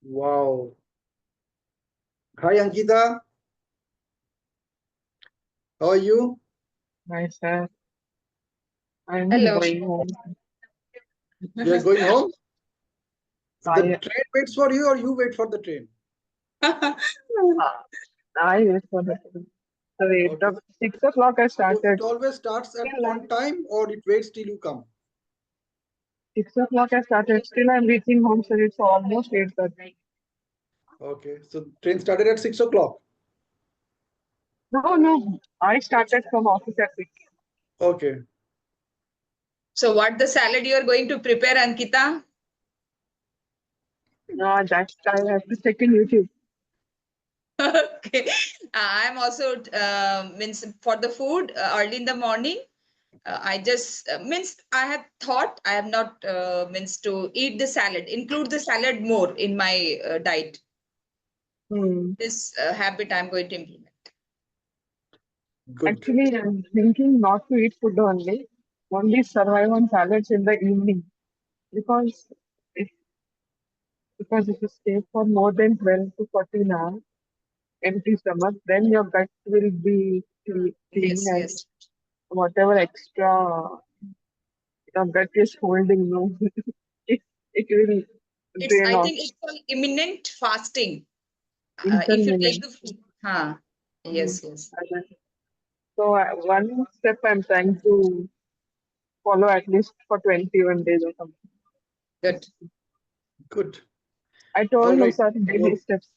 Wow. Hi, Ankita. How are you? I said, I'm Hello. going home. You are going home? The I, train waits for you, or you wait for the train? I wait for the train. So Okay. 6 o'clock I So it started. always starts at Still, on time, or it waits till you come? 6 o'clock I started. Still, I'm reaching home, so it's almost 8:30. Okay. So train started at 6 o'clock. No, no, I started from office at 6. Okay. So, what the salad you are going to prepare, Ankita? No, that I have to check in YouTube. Okay. I'm also means for the food early in the morning. I just means I have thought I have not means to eat the salad, include the salad more in my diet. Hmm. This habit I'm going to implement. Good. Actually, I'm thinking not to eat food only survive on salads in the evening because if if you stay for more than 12 to 14 hours empty stomach, then your gut will be clean Yes, and yes. whatever extra your gut is holding, no, it, it will It's drain I off think it's called imminent fasting. If you take intermittent. the food, huh? Mm. Yes, yes. So one step I'm trying to follow at least for 21 days or something. Good. Good. I All told you, right. sir, daily So steps.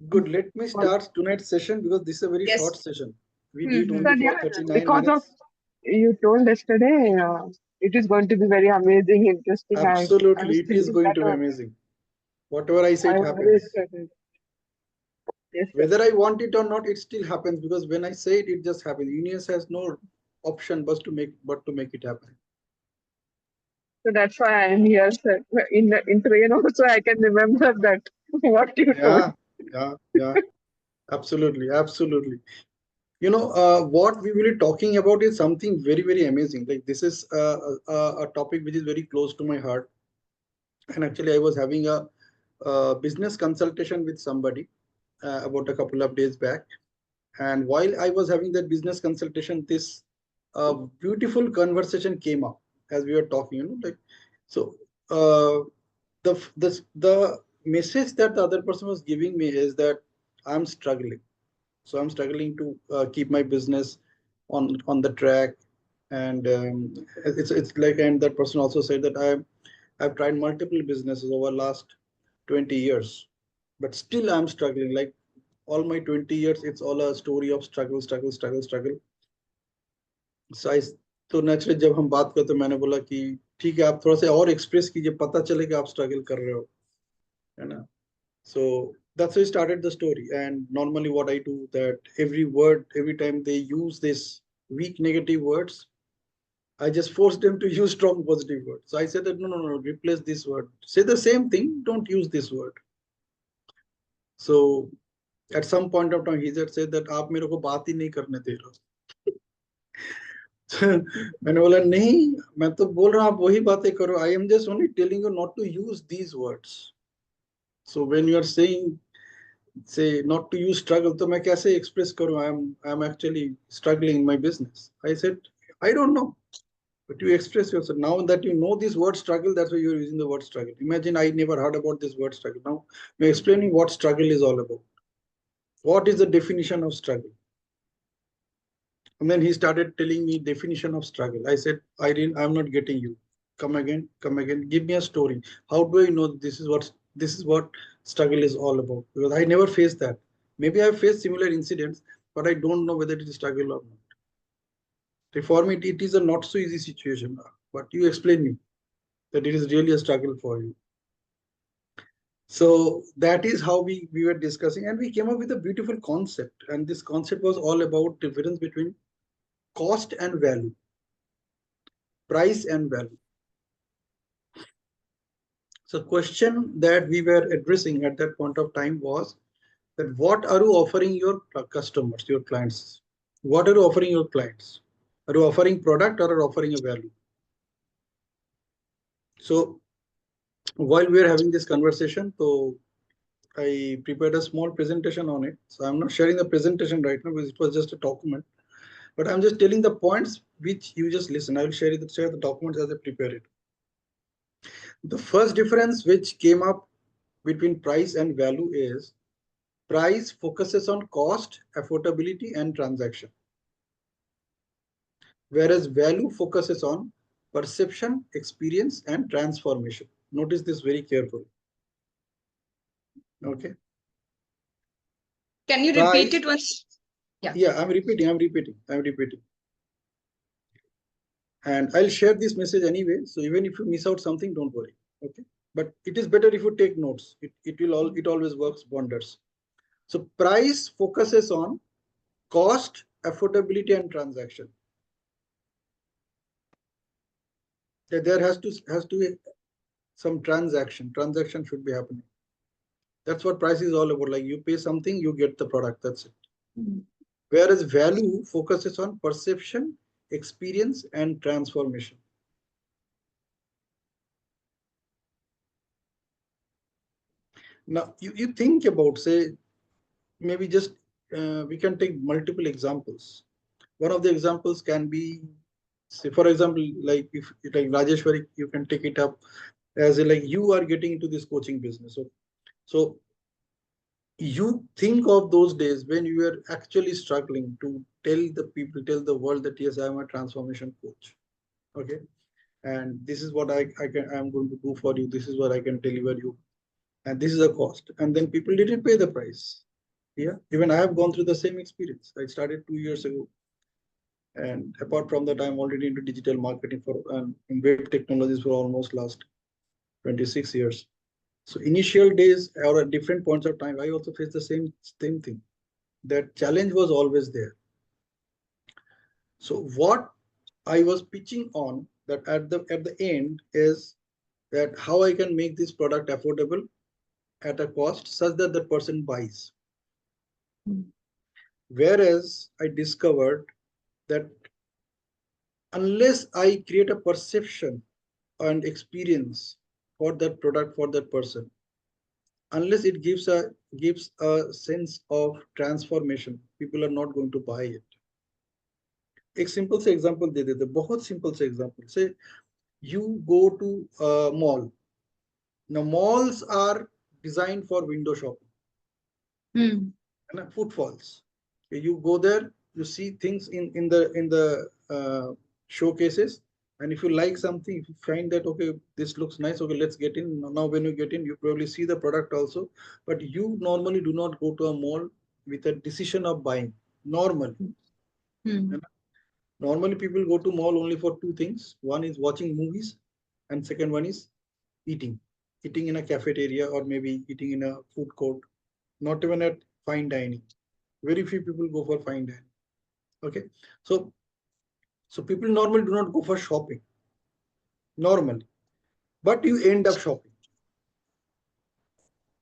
good. Let me Follow. start tonight's session because this is a very short Yes. session. We do it Hmm. only Sir, for yeah, 39 because of minutes. you told yesterday, it is going to be very amazing, interesting. I Absolutely, was it is thinking going that to be amazing. Whatever I say, I it was very happens. excited. Yes, sir. Whether I want it or not, it still happens because when I say it, it just happens. Universe has no option but to make it happen. So that's why I am here, sir. In train also, I can remember that what you told. Yeah, yeah, absolutely, absolutely. What we will be talking about is something very, very amazing. Like this is a topic which is very close to my heart. And actually, I was having a business consultation with somebody about a couple of days back. And while I was having that business consultation, this beautiful conversation came up as we were talking. Like so. The message that the other person was giving me is that I'm struggling. So I'm struggling to keep my business on the track, and it's like, and that person also said that I've tried multiple businesses over last 20 years, but still I'm struggling. Like all my 20 years, it's all a story of struggle, struggle, struggle, struggle. So I तो naturally जब हम बात करते मैंने बोला कि ठीक है आप थोड़ा सा और एक्सप्रेस कीजिए पता चले कि आप स्ट्रगल कर रहे हो है ना. So that's how I started the story. And normally, what I do that every time they use this weak negative words, I just force them to use strong positive words. So I said that no, no, no, replace this word. Say the same thing. Don't use this word. So at some point of time, he just said that आप मेरे को बात ही नहीं करने दे रहे हो. मैंने बोला नहीं मैं तो बोल रहा हूँ आप वही बातें करो. I am just only telling you not to use these words. So when you are saying say not to use struggle तो मैं कैसे express करूँ I'm actually struggling in my business. I said I don't know, but you express yourself. Now that you know this word struggle, that's why you're using the word struggle. Imagine I never heard about this word struggle. Now I'm explaining what struggle is all about. What is the definition of struggle? And then he started telling me definition of struggle. I said I'm not getting you. Come again, give me a story. How do I know this is what struggle is all about? Because I never faced that. Maybe I've faced similar incidents, but I don't know whether it is struggle or not. For me, it is a not so easy situation. But you explain me that it is really a struggle for you. So that is how we were discussing, and we came up with a beautiful concept. And this concept was all about difference between cost and value, price and value. So question that we were addressing at that point of time was that what are you offering your customers, your clients? What are you offering your clients? Are you offering product or are you offering a value? So while we are having this conversation, so I prepared a small presentation on it. So I'm not sharing the presentation right now because it was just a document, but I'm just telling the points which you just listen. I will share the documents as I prepare it. The first difference which came up between price and value is price focuses on cost, affordability, and transaction, whereas value focuses on perception, experience, and transformation. Notice this very carefully. Okay. Can you repeat Price, it once? Yeah. yeah, I'm repeating. And I'll share this message anyway. So even if you miss out something, don't worry. Okay. But it is better if you take notes. It always works wonders. So price focuses on cost, affordability, and transaction. There has to be some transaction. Transaction should be happening. That's what price is all about. Like you pay something, you get the product. That's it. Mm. Whereas value focuses on perception, experience, and transformation. Now you think about, say, maybe just we can take multiple examples. One of the examples can be, say, for example, like if like Rajeshwari, you can take it up as a, like you are getting into this coaching business. So you think of those days when you were actually struggling to tell the people, tell the world that yes, I am a transformation coach. Okay. And this is what I'm going to do for you. This is what I can deliver you. And this is a cost. And then people didn't pay the price. Yeah. Even I have gone through the same experience. I started 2 years ago. And apart from that, I'm already into digital marketing for and in web technologies for almost last 26 years. So initial days or at different points of time, I also faced the same thing. That challenge was always there. So what I was pitching on that at the end is that how I can make this product affordable at a cost such that the person buys. Mm. Whereas I discovered that unless I create a perception and experience for that product for that person, unless it gives a sense of transformation, people are not going to buy it. एक simple से example दे देते, बहुत simple से example say you go to a mall. Now malls are designed for window shopping Mm. and footfalls. You go there, you see things in the showcases, and if you like something, if you find that okay, this looks nice, okay, let's get in. Now when you get in, you probably see the product also, but you normally do not go to a mall with a decision of buying. Normally, Mm. normally people go to mall only for two things. One is watching movies, and second one is eating. Eating in a cafeteria or maybe eating in a food court, not even at fine dining. Very few people go for fine dining. Okay. So so people normally do not go for shopping normally, but you end up shopping.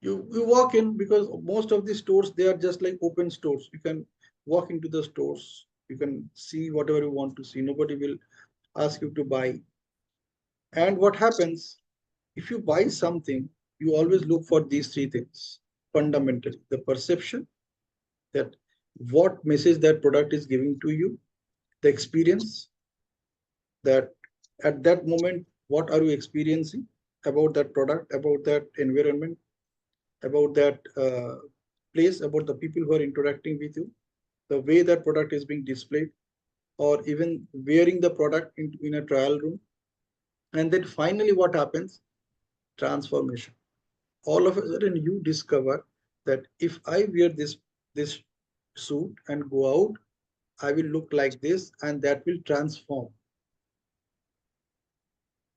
You walk in because most of the stores, they are just like open stores. You can walk into the stores, you can see whatever you want to see. Nobody will ask you to buy. And what happens if you buy something, you always look for these three things fundamentally: the perception, that what message that product is giving to you; the experience, that at that moment what are you experiencing about that product, about that environment, about that place, about the people who are interacting with you, the way that product is being displayed, or even wearing the product in a trial room. And then finally what happens? Transformation. All of a sudden you discover that if I wear this suit and go out, I will look like this, and that will transform.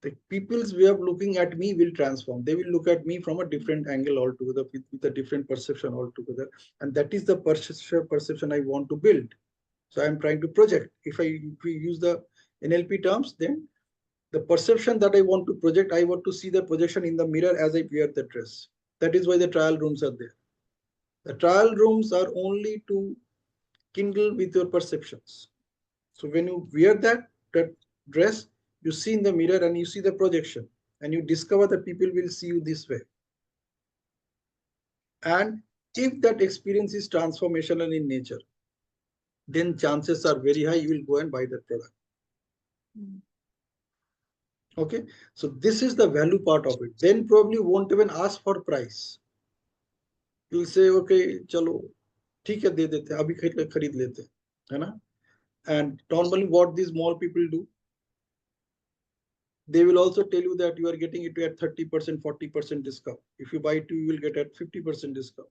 The people's way of looking at me will transform. They will look at me from a different angle altogether, with a different perception altogether. And that is the perception I want to build. So I'm trying to project. If we use the NLP terms, then the perception that I want to project, I want to see the projection in the mirror as I wear the dress. That is why the trial rooms are there. The trial rooms are only to kindle with your perceptions. So when you wear that dress, you see in the mirror and you see the projection. and you discover that people will see you this way, and if that experience is transformational in nature, then chances are very high you will go and buy that product. Okay, so this is the value part of it. Then probably won't even ask for price. You'll say, okay, chalo, ठीक है, दे देते हैं, अभी खरीद लेते हैं, है ना? And normally what these small people do, they will also tell you that you are getting it at 30%, 40% discount. If you buy two, you will get at 50% discount.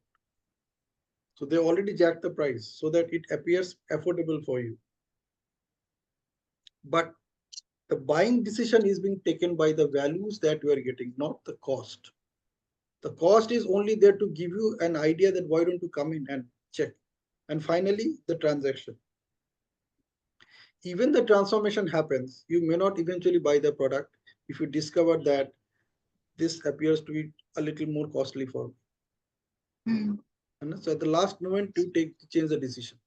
So they already jacked the price so that it appears affordable for you. But the buying decision is being taken by the values that you are getting, not the cost. The cost is only there to give you an idea that why don't you come in and check. And finally, the transaction. Even the transformation happens, you may not eventually buy the product if you discover that this appears to be a little more costly for me. And so at the last moment, you change the decision.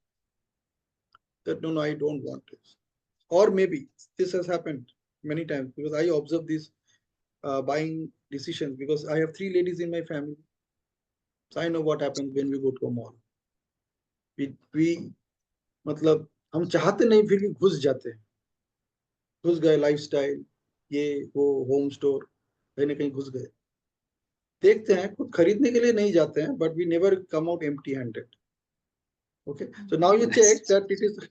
That no, I don't want this. Or maybe this has happened many times because I observe these buying decisions because I have 3 ladies in my family. So I know what happens when we go to a mall. We मतलब हम चाहते नहीं फिर भी घुस जाते हैं, घुस गए लाइफस्टाइल, ये वो होम स्टोर, कहीं ना कहीं घुस गए, देखते हैं, खुद खरीदने के लिए नहीं जाते हैं, but we never come out empty handed. Okay, so now you check that it is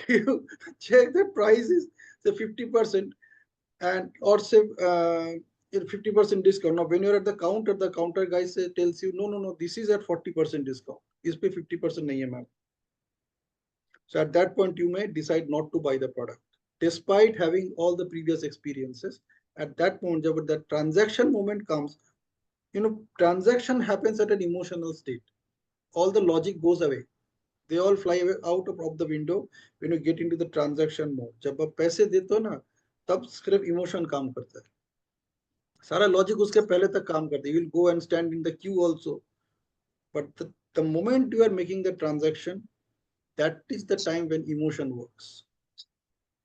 you check the price is say 50% and or say 50% discount. Now when you're at the counter guy tells you no, this is at 40% discount, इस पे 50% नहीं है ma'am. So at that point you may decide not to buy the product despite having all the previous experiences. At that point, when the transaction moment comes, transaction happens at an emotional state. All the logic goes away. They all fly away out of the window when you get into the transaction mode. जब आप पैसे देते हो ना, तब सिर्फ emotion काम करता है. सारा लॉजिक उसके पहले तक काम करता है. You will go and stand in the queue also. But the moment you are making the transaction, that is the time when emotion works.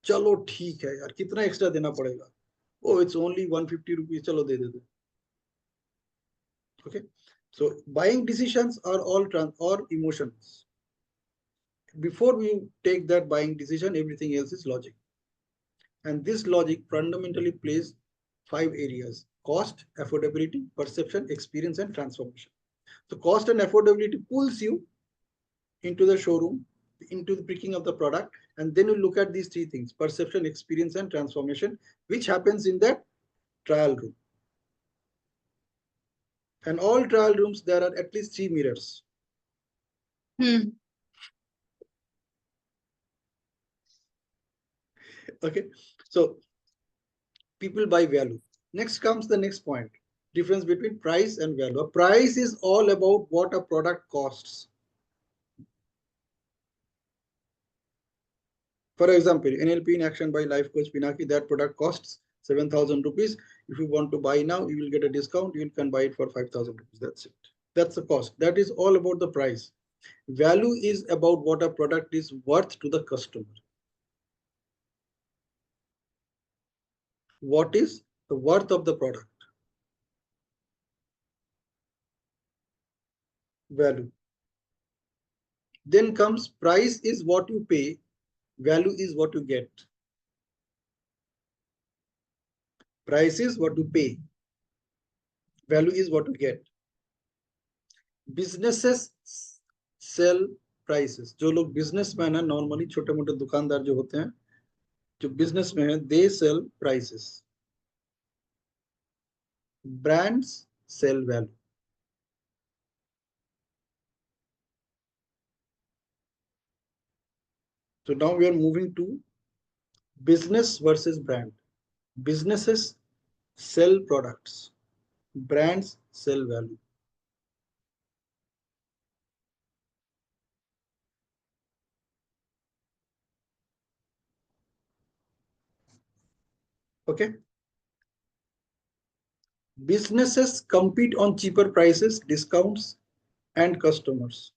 चलो ठीक है यार, कितना एक्स्ट्रा देना पड़ेगा? Oh, it's only 150 rupees. चलो दे देते. Okay, so buying decisions are all emotions. Before we take that buying decision, everything else is logic. And this logic fundamentally plays 5 areas: cost, affordability, perception, experience, and transformation. So cost and affordability pulls you into the showroom, into the picking of the product, and then you look at these 3 things: perception, experience, and transformation, which happens in that trial room. And all trial rooms, there are at least 3 mirrors. Okay, so people buy value. Next comes the next point: difference between price and value. A price is all about what a product costs. For example, NLP in action by life coach Pinaki, that product costs 7,000 rupees. If you want to buy now, you will get a discount. You can buy it for 5,000 rupees. That's it. That's the cost. That is all about the price. Value is about what a product is worth to the customer. What is the worth of the product? Value. Then comes price is what you pay, value is what you get. Price is what you pay, value is what you get. Businesses sell prices. जो लोग businessman है, normally छोटे मोटे दुकानदार जो होते हैं, जो बिजनेस में है, they sell prices. Brands sell value. So now we are moving to business versus brand. Businesses sell products, brands sell value. Okay, businesses compete on cheaper prices, discounts, and customers.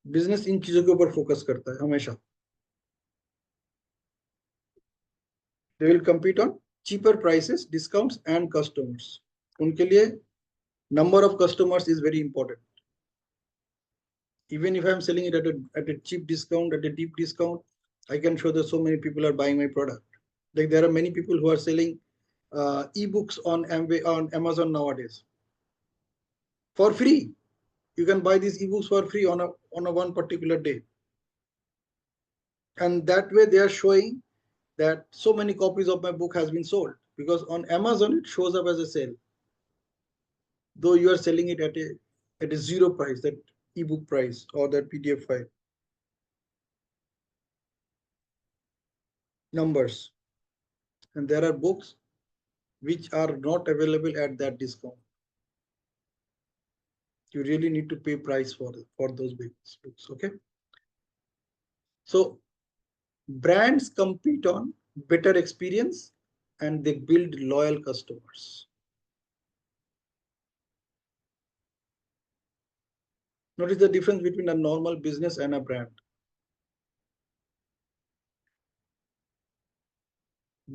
Business in चीजों के ऊपर focus करता है हमेशा. They will compete on cheaper prices, discounts and customers. उनके लिए number of customers is very important. Even if I'm selling it at a cheap discount, at a deep discount, I can show that so many people are buying my product. Like there are many people who are selling ebooks on Amazon nowadays for free. You can buy these ebooks for free on a one particular day, and that way they are showing that so many copies of my book has been sold, because on Amazon it shows up as a sale, though you are selling it at a zero price, that ebook price or that PDF file. Numbers. And there are books which are not available at that discount. You really need to pay price for those books. Okay. So brands compete on better experience and they build loyal customers. Notice the difference between a normal business and a brand.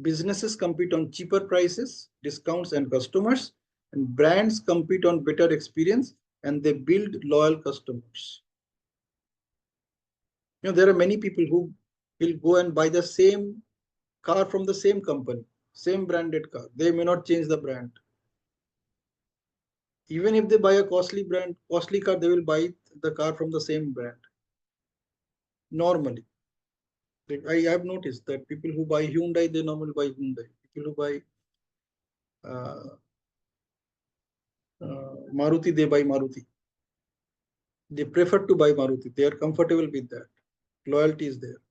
Businesses compete on cheaper prices, discounts and customers, and brands compete on better experience and they build loyal customers. There are many people who will go and buy the same car from the same company, same branded car. They may not change the brand. Even if they buy a costly car, they will buy the car from the same brand. Normally, I have noticed that people who buy Hyundai, they normally buy Hyundai. People who buy Maruti, they buy Maruti. They prefer to buy Maruti. They are comfortable with that. Loyalty is there.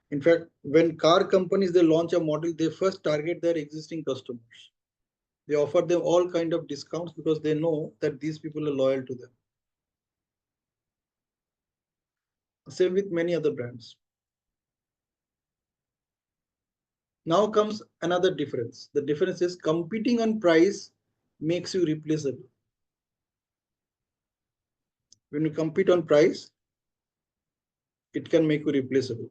In fact, when car companies they launch a model, they first target their existing customers. They offer them all kind of discounts because they know that these people are loyal to them. Same with many other brands. Now comes another difference. The difference is competing on price makes you replaceable. When you compete on price, it can make you replaceable.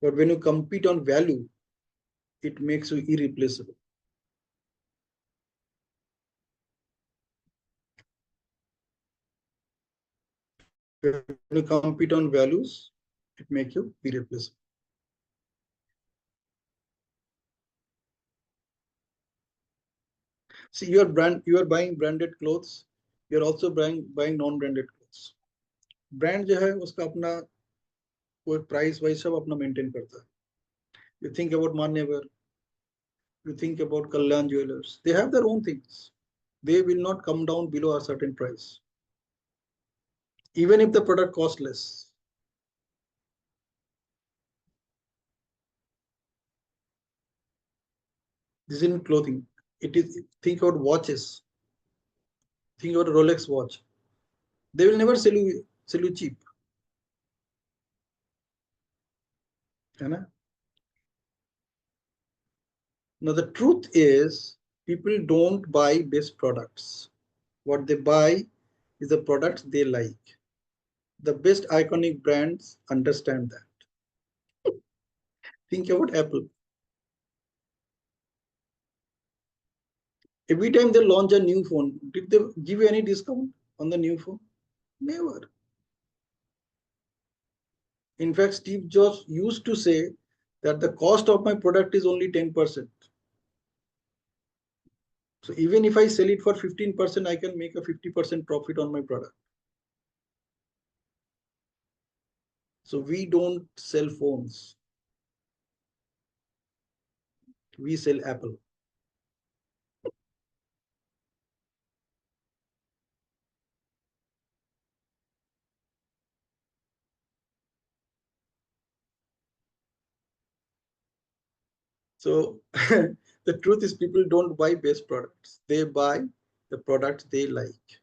But when you compete on value, it makes you irreplaceable. When you compete on values, it makes you irreplaceable. See, you are buying branded clothes. You are also buying non-branded clothes. Brand जो है उसका अपना कोई price wise सब अपना maintain करता है. You think about Manyavar, you think about Kalyan Jewelers. They have their own things. They will not come down below a certain price, even if the product costs less. This isn't clothing. It is, think about watches. Think about a Rolex watch. They will never sell you cheap. Now the truth is, people don't buy best products. What they buy is the products they like. The best iconic brands understand that. Think about Apple. Every time they launch a new phone, did they give you any discount on the new phone? Never. In fact, Steve Jobs used to say that the cost of my product is only 10%. So even if I sell it for 15%, I can make a 50% profit on my product. So we don't sell phones. We sell Apple. So the truth is, people don't buy best products. They buy the products they like.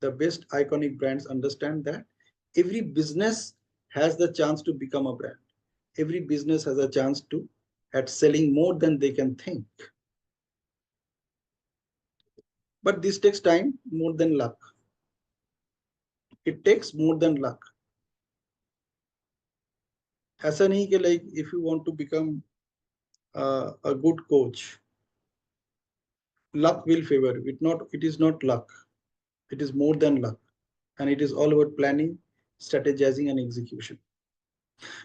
The best iconic brands understand that every business has the chance to become a brand. Every business has a chance to at selling more than they can think. But this takes time, more than luck. It takes more than luck. ऐसा नहीं कि like if you want to become a good coach, luck will favor. It is not luck. It is more than luck. And it is all about planning, strategizing, and execution.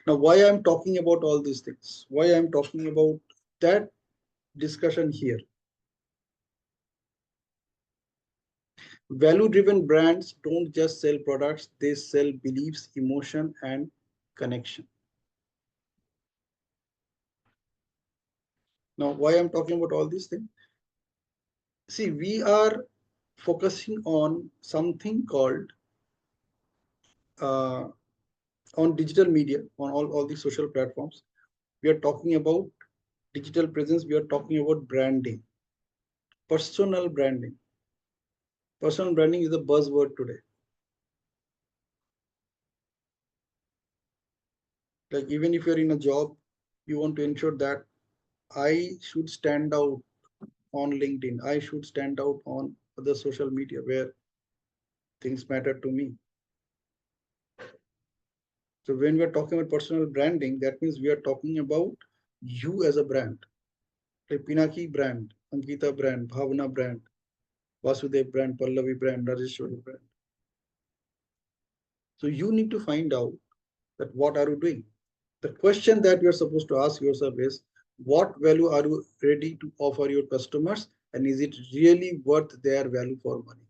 Now, why I'm talking about all these things? Why I'm talking about that discussion here? Value driven brands don't just sell products, they sell beliefs, emotion, and connection. Now, why I'm talking about all these things? See, we are focusing on something called uh, on digital media, on all the social platforms. We are talking about digital presence, we are talking about branding, personal branding. Personal branding is a buzzword today. Like, even if you're in a job, you want to ensure that I should stand out on LinkedIn, I should stand out on other social media where things matter to me. So when we are talking about personal branding, that means we are talking about you as a brand. Like Pinaki brand, Ankita brand, Bhavana brand, Vasudev brand, Pallavi brand, Rajeshwari brand. So you need to find out that what are you doing. The question that you're supposed to ask yourself is, what value are you ready to offer your customers, and is it really worth their value for money?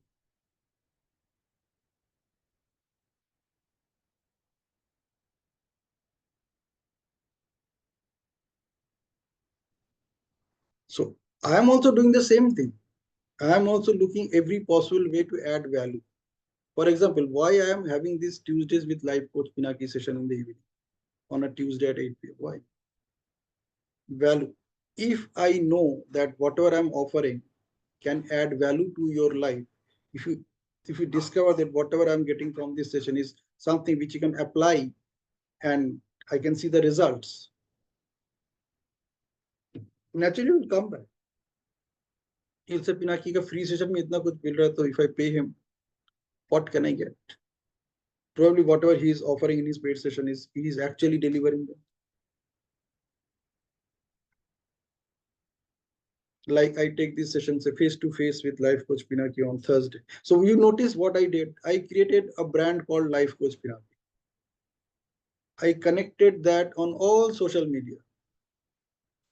So I am also doing the same thing. I am also looking every possible way to add value. For example, why I am having these Tuesdays with life coach Pinaki session in the evening on a Tuesday at 8 p.m. Why? Value. If I know that whatever I'm offering can add value to your life, if you if you discover that whatever I'm getting from this session is something which you can apply and I can see the results, naturally will come back. He'll say, Pinaki ka free session mein itna kuch mil raha hai, so if I pay him, what can I get? Probably whatever he is offering in his paid session is he is actually delivering them. Like I take these sessions face to face with Life Coach Pinaki on Thursday. So you notice what I did? I created a brand called Life Coach Pinaki. I connected that on all social media.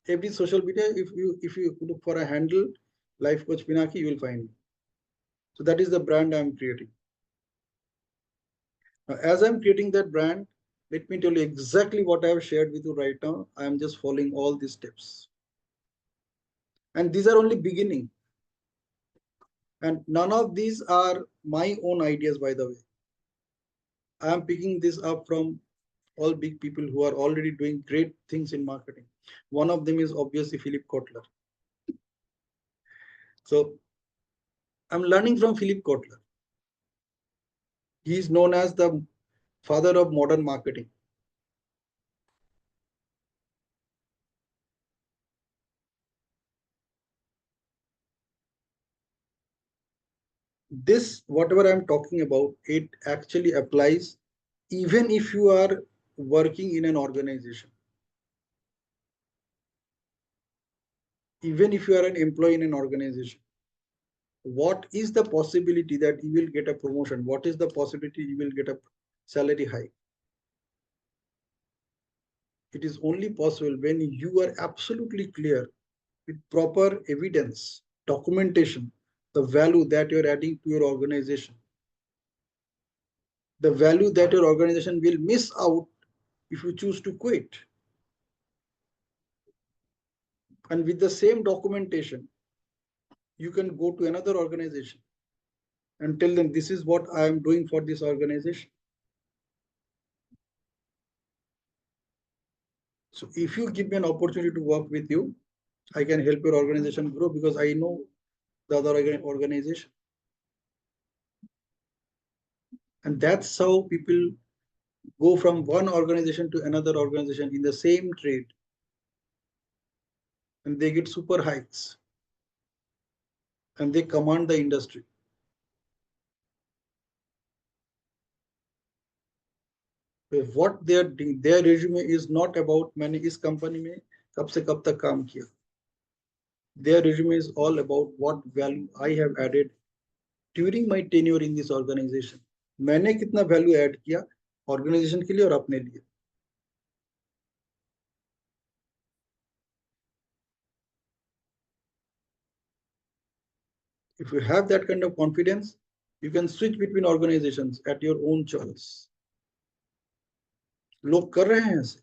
Every social media, if you look for a handle, Life Coach Pinaki, you will find me. So that is the brand I'm creating. Now, as I'm creating that brand, let me tell you exactly what I have shared with you right now. I am just following all these steps. And these are only beginning. And none of these are my own ideas, by the way. I am picking this up from all big people who are already doing great things in marketing. One of them is obviously Philip Kotler. So I'm learning from Philip Kotler. He is known as the father of modern marketing. This, whatever I'm talking about, it actually applies even if you are working in an organization. Even if you are an employee in an organization, what is the possibility that you will get a promotion? What is the possibility you will get a salary hike? It is only possible when you are absolutely clear with proper evidence, documentation, the value that you're adding to your organization, the value that your organization will miss out if you choose to quit. And with the same documentation, you can go to another organization and tell them, this is what I am doing for this organization. So if you give me an opportunity to work with you, I can help your organization grow because I know the other organization. And that's how people go from one organization to another organization in the same trade. And they get super hikes. And they command the industry. What they are doing, their resume is not about मैंने इस company में कब से कब तक काम किया. Their resume is all about what value I have added during my tenure in this organization. मैंने कितना value add किया organization के लिए और अपने लिए. If you have that kind of confidence, you can switch between organizations at your own choice. लोग कर रहे हैं ऐसे,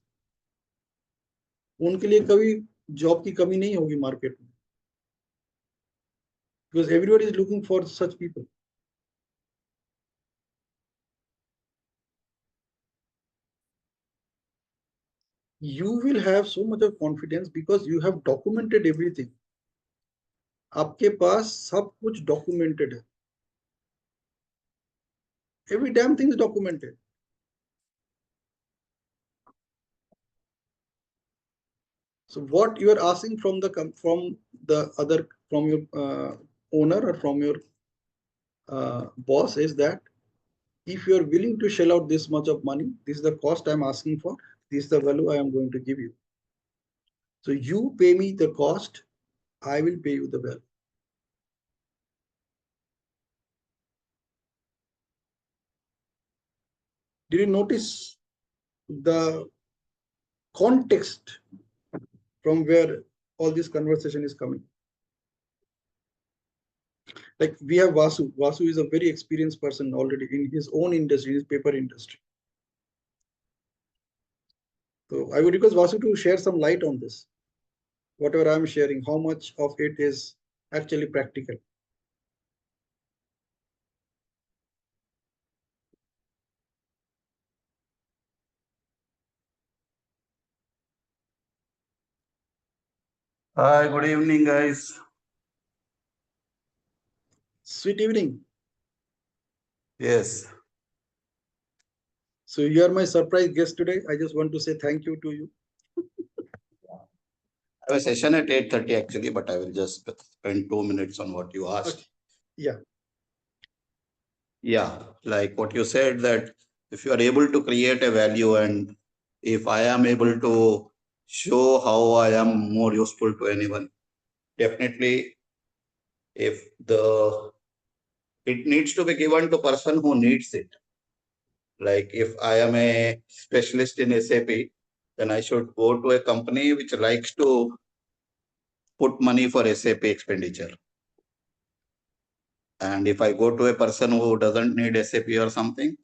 उनके लिए कभी जॉब की कमी नहीं होगी मार्केट में, because everybody is looking for such people. You will have so much of confidence because you have documented everything. आपके पास सब कुछ documented है. Every damn thing is documented. So what you are asking from the from your owner or from your boss is that if you are willing to shell out this much of money, this is the cost I am asking for, this is the value I am going to give you. So you pay me the cost, I will pay you the value. Did you notice the context from where all this conversation is coming? Like we have Vasu. Vasu is a very experienced person already in his own industry, his paper industry. So I would request Vasu to share some light on this. Whatever I'm sharing, how much of it is actually practical? Hi, good evening, guys. Sweet evening. Yes. So you are my surprise guest today. I just want to say thank you to you. I have a session at 8:30 actually, but I will just spend 2 minutes on what you asked. Okay. Yeah. Yeah, like what you said, that if you are able to create a value and if I am able to show how I am more useful to anyone, definitely if it needs to be given to person who needs it. Like if I am a specialist in SAP, then I should go to a company which likes to put money for SAP expenditure. And if I go to a person who doesn't need SAP or something,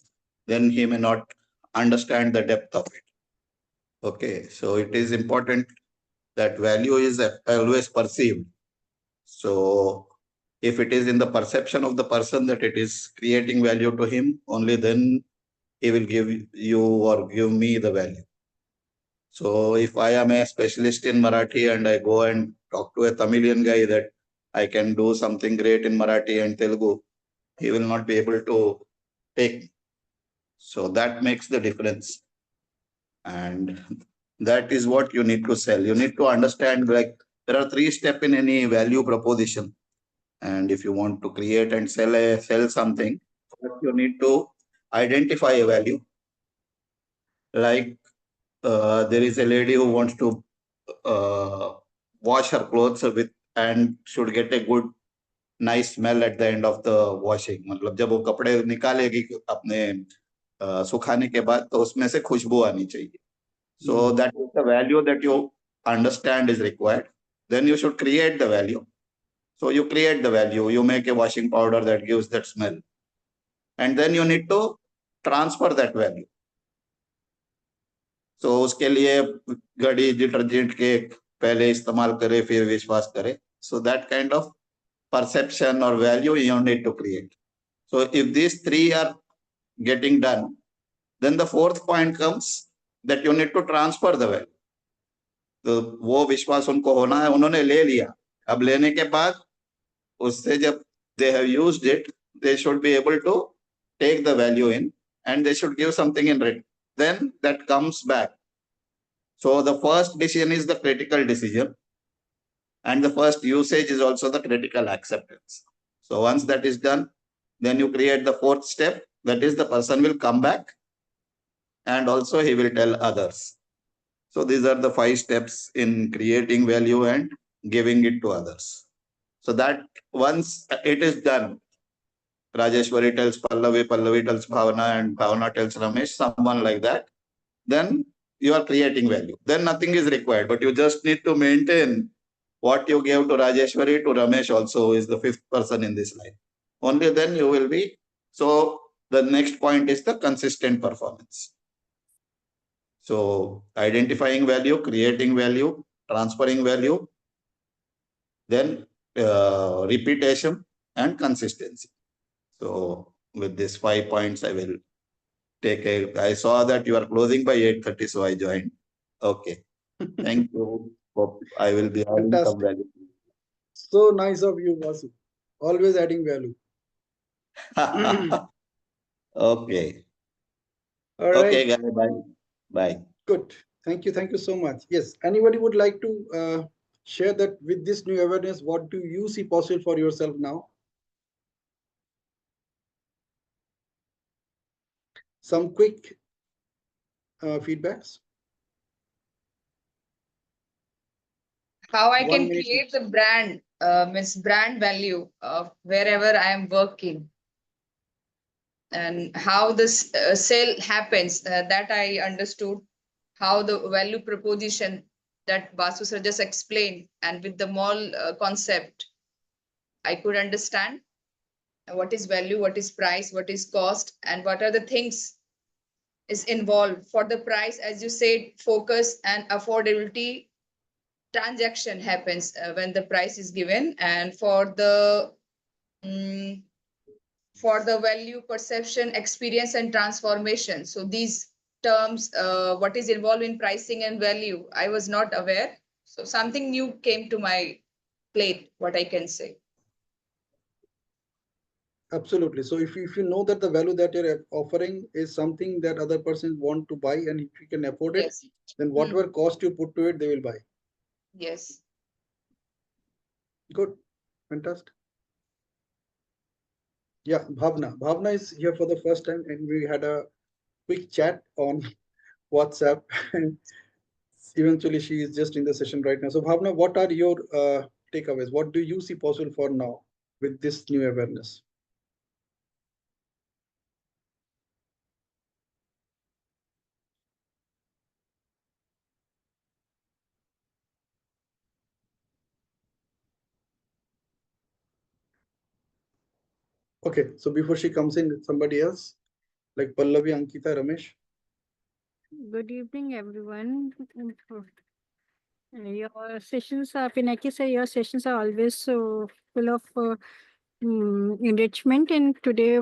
then he may not understand the depth of it. Okay, so it is important that value is always perceived. So if it is in the perception of the person that it is creating value to him, only then he will give you or give me the value. So if I am a specialist in Marathi and I go and talk to a Tamilian guy that I can do something great in Marathi and Telugu, he will not be able to take. So that makes the difference. And that is what you need to sell. You need to understand, like there are 3 steps in any value proposition. And if you want to create and sell something, first you need to identify a value. Like there is a lady who wants to wash her clothes with and should get a good nice smell at the end of the washing. मतलब जब वो कपड़े निकालेगी अपने सुखाने के बाद तो उसमें से खुशबू आनी चाहिए. So that is the value that you understand is required. Then you should create the value. So you create the value. You make a washing powder that gives that smell. And then you need to transfer that value. So उसके लिए घड़ी detergent के पहले इस्तेमाल करे फिर विश्वास करे. So that kind of perception or value you need to create. So if these 3 are getting done, then the 4th point comes that you need to transfer the value. तो वो विश्वास उनको होना है, उन्होंने ले लिया. अब लेने के बाद उससे जब they have used it, they should be able to take the value in and they should give something in return. Then that comes back. So the first decision is the critical decision. And the first usage is also the critical acceptance. So once that is done, then you create the 4th step. That is the person will come back and also he will tell others. So these are the 5 steps in creating value and giving it to others. So that once it is done, Rajeshwari tells Pallavi, Pallavi tells Bhavana, and Bhavana tells Ramesh, someone like that, then you are creating value. Then nothing is required, but you just need to maintain what you gave to Rajeshwari, to Ramesh also, who is the 5th person in this line. Only then you will be. So the next point is the consistent performance. So identifying value, creating value, transferring value, then repetition and consistency. So with these 5 points, I will take a. I saw that you are closing by 8:30, so I joined. Okay. Thank you. Hope I will be adding some Fantastic. value. So nice of you, Vasu. Always adding value. Okay. All Okay, right. guys. Bye. Bye. Good. Thank you. Thank you so much. Yes. Anybody would like to share that with this new awareness? What do you see possible for yourself now? Some quick feedbacks. How I 1 can minute create each. the brand, means brand value of wherever I am working, and how this sale happens, that I understood. How the value proposition that Basu sir just explained, and with the mall concept, I could understand what is value, what is price, what is cost, and what are the things is involved. For the price, as you said, focus and affordability transaction happens when the price is given, and mm, for the value perception, experience, and transformation. So these terms, what is involved in pricing and value, I was not aware. So something new came to my plate, what I can say. Absolutely. So if you know that the value that you're offering is something that other persons want to buy, and if you can afford it, Yes. then Hmm. whatever cost you put to it, they will buy. Yes. Good. Fantastic. Yeah, Bhavna. Bhavna is here for the first time, and we had a quick chat on WhatsApp. And eventually, she is just in the session right now. So, Bhavna, what are your takeaways? What do you see possible for now with this new awareness? Okay, so before she comes in, somebody else like Pallavi, Ankita, Ramesh. Good evening, everyone. Your sessions are, Pinaki sir, your sessions are always so full of enrichment. And today,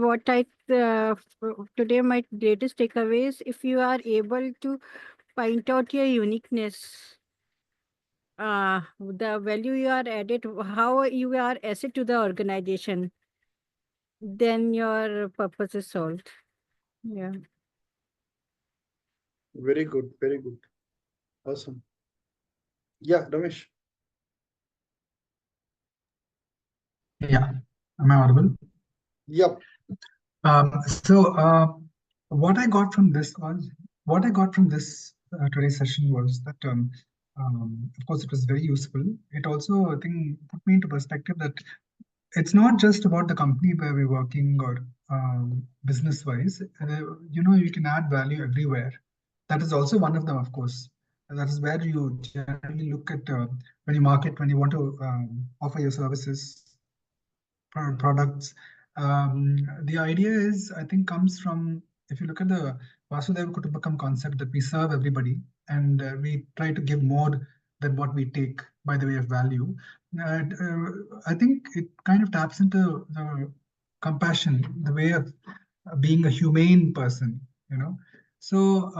today my greatest takeaway is if you are able to point out your uniqueness, the value you are added, how you are asset to the organization, then your purpose is solved. Yeah. Very good, very good. Awesome. Yeah, Ramesh. Yeah, am I audible? Yep. So what I got from this was what I got from this today's session was that of course it was very useful. It also, I think, put me into perspective that it's not just about the company where we're working or business wise. You can add value everywhere. That is also one of them, of course. And that is where you generally look at when you market, when you want to offer your services, products. The idea is, I think, comes from, if you look at the Vasudev Kutumbakam concept, that we serve everybody and we try to give more than what we take by the way of value. And, I think it kind of taps into the compassion, the way of being a humane person, you know. So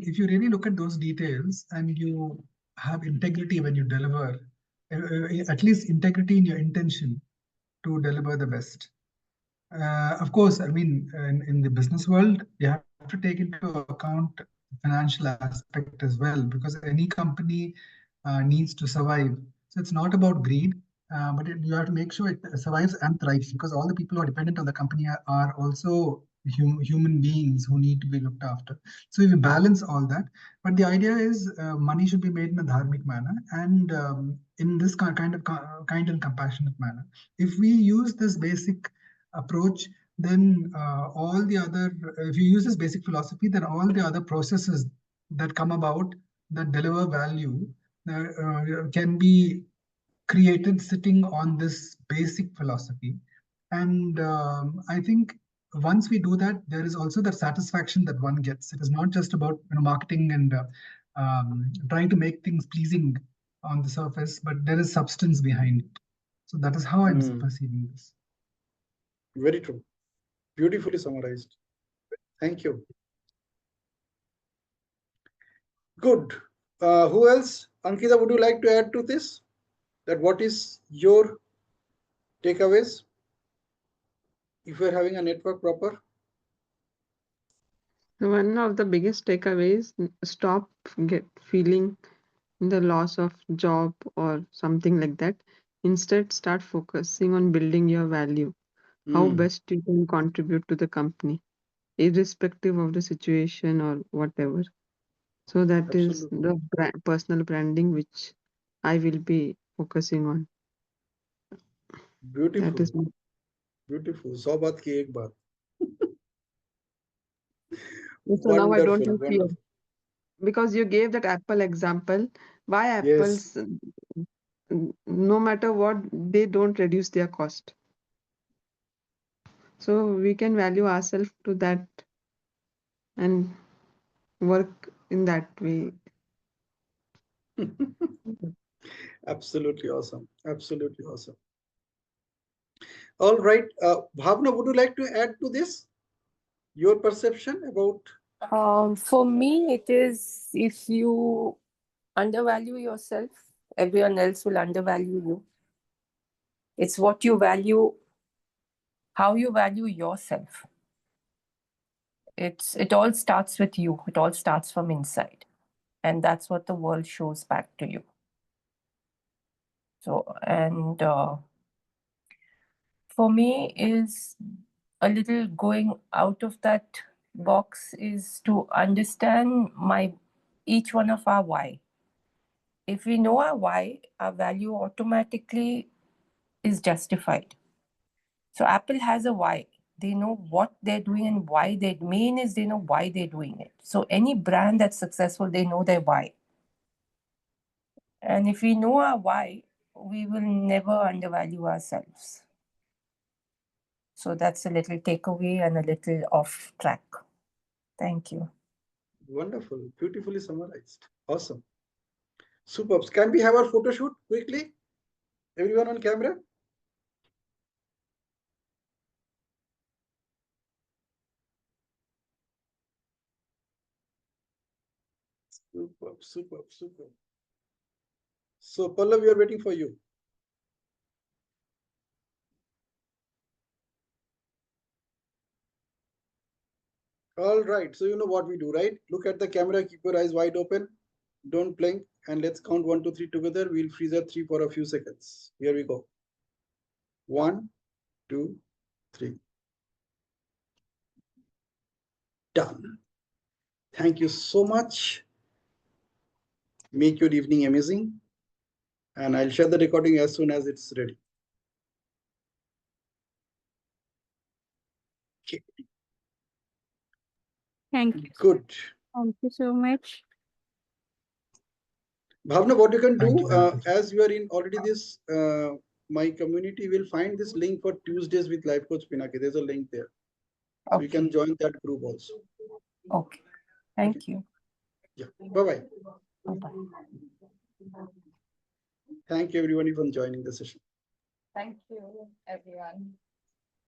if you really look at those details and you have integrity when you deliver, at least integrity in your intention to deliver the best. Of course, I mean, in the business world, you have to take into account financial aspect as well, because any company needs to survive. So it's not about greed, but you have to make sure it survives and thrives, because all the people who are dependent on the company are also human beings who need to be looked after. So we balance all that. But the idea is money should be made in a dharmic manner and in this kind and compassionate manner. If we use this basic approach, then if you use this basic philosophy, then all the other processes that come about that deliver value can be created sitting on this basic philosophy. And I think once we do that, there is also the satisfaction that one gets. It is not just about marketing and trying to make things pleasing on the surface, but there is substance behind it. So that is how I'm perceiving this. Very true. Beautifully summarized. Thank you. Good. Who else? Ankita, would you like to add to this? That what is your takeaways if you're having a network proper? One of the biggest takeaways, stop feeling the loss of job or something like that. Instead, start focusing on building your value, how best you can contribute to the company, irrespective of the situation or whatever. So that is Absolutely. the personal branding which I will be focusing on. That Beautiful. is my Beautiful. 100 बात की एक बात. so now I don't Wonderful. have fear. Wonderful. Because you gave that apple example. Why Yes. apples, no matter what, they don't reduce their cost. So we can value ourselves to that and work in that way. Absolutely awesome. Absolutely awesome. All right. Bhavna, would you like to add to this? Your perception about? For me, it is if you undervalue yourself, everyone else will undervalue you. It's what you value, how you value yourself. It all starts with you. It all starts from inside. And that's what the world shows back to you. So, and for me is a little going out of that box is to understand each one of our why. If we know our why, our value automatically is justified. So Apple has a why. They know what they're doing and why they main is they know why they're doing it. So any brand that's successful, they know their why. And if we know our why, we will never undervalue ourselves. So that's a little takeaway and a little off track. Thank you. Wonderful. Beautifully summarized. Awesome. Superb. Can we have our photo shoot quickly? Everyone on camera? Superb, superb, superb. So, Pallav, we are waiting for you. All right. So, you know what we do, right? Look at the camera, keep your eyes wide open. Don't blink. And let's count 1, 2, 3 together. We'll freeze at 3 for a few seconds. Here we go. 1, 2, 3. Done. Thank you so much. Make your evening amazing. And I'll share the recording as soon as it's ready. Okay. Thank you. Good. Thank you so much. Bhavna, what you can Thank do, you very much. as you are in already this, my community will find this link for Tuesdays with Life Coach Pinaki. There's a link there. So you can join that group also. Okay. Thank you. Yeah. Bye-bye. Bye-bye. Thank you everyone for joining the session. Thank you, everyone.